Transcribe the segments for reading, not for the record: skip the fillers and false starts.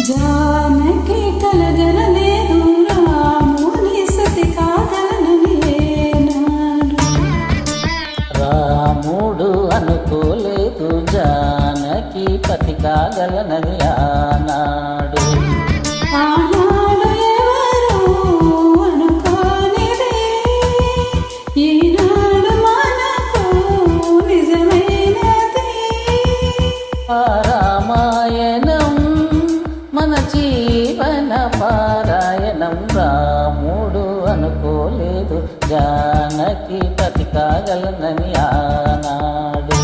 జానకి కలగనలేదు రాముని సతి కాగలనని ఏనాడు. రాముడు అనుకోలేదు జానకి పతి కాగలనని ఆనాడు. ఆనాడు ఎవరు అనుకోనిది ఈనాడు మనకు నిజమైనది. ఆ రామాయణం మన జీవన పారాయణం. రాముడు అనుకోలేదు జానకి పతి కాగలనని ఆనాడు.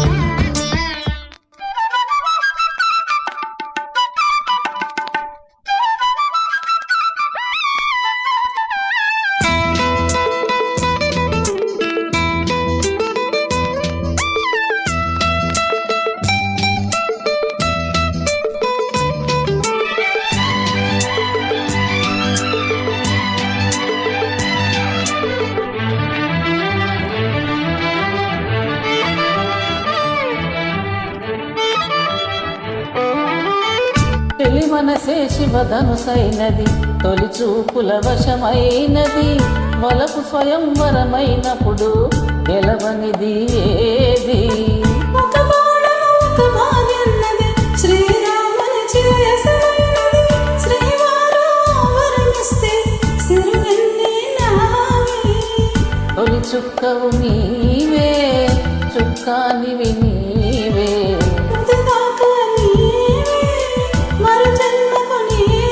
తెలి మనసే శివధనుసైనది, తొలి చూపుల వశమైనది. వలపు స్వయంవరమైనప్పుడు గెలవనిది ఏది? ఒక బాణము ఒక భార్యన్నది శ్రీరాముని చిరయసమైనది. శ్రీవారు వరమిస్తే సిరులన్నీ నావే. తొలి చుక్కవు నీవే, చుక్కానివి నీవే. తుదిదాకా నీవే, మరు జన్మకు నీవే.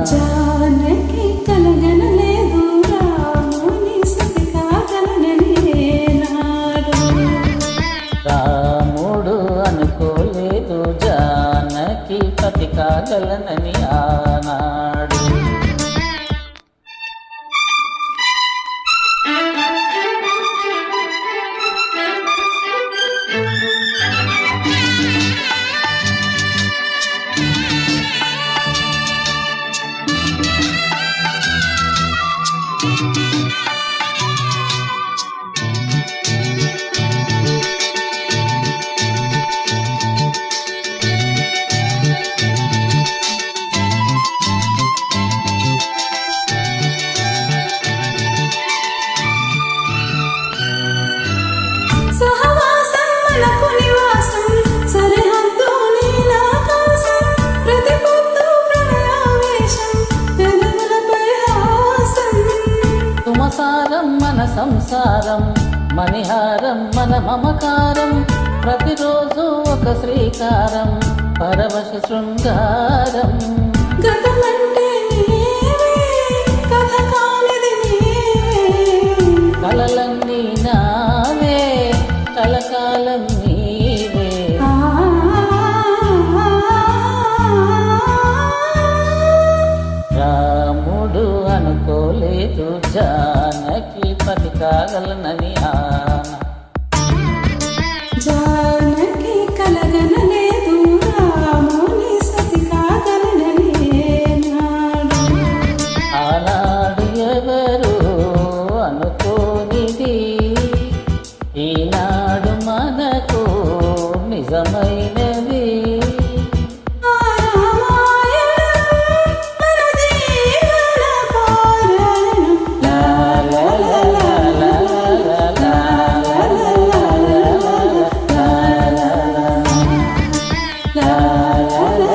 జానకి కలగనలేదు రాముని సతి కాగలనని ఏనాడు. రాముడు అనుకోలేదు జానకి పతి కాగలనని ఆనాడు. సహవాసం మనకు నివాసం, సరిహద్దు నీలాకాశం. ప్రతి పొద్దు ప్రణయావేశం, పెదవులపై హాసం. సుమసారం మన సంసారం, మణిహారం మన మమకారం. ప్రతిరోజు ఒక శ్రీకారం, పరవశ శృంగారం. గతమంటే నీవే, కథ కానిది నీవే. కలలన్నీ నావే, కలకాలం నీవే. ఆ రాముడు అనుకోలేదు జానకి పతి కాగలనని ఆనాడు. జానకి కలగనలేదు రాముని సతి కాగలనని ఏనాడు. ఆనాడు ఎవరు అనుకోనిది ఈనాడు మనకు నిజమైనది. ఆ రామాయణం మన జీవన పారాయణం. లా లా లా లా లా లా లా లా లా లా లా లా లా లా లా లా లా లా.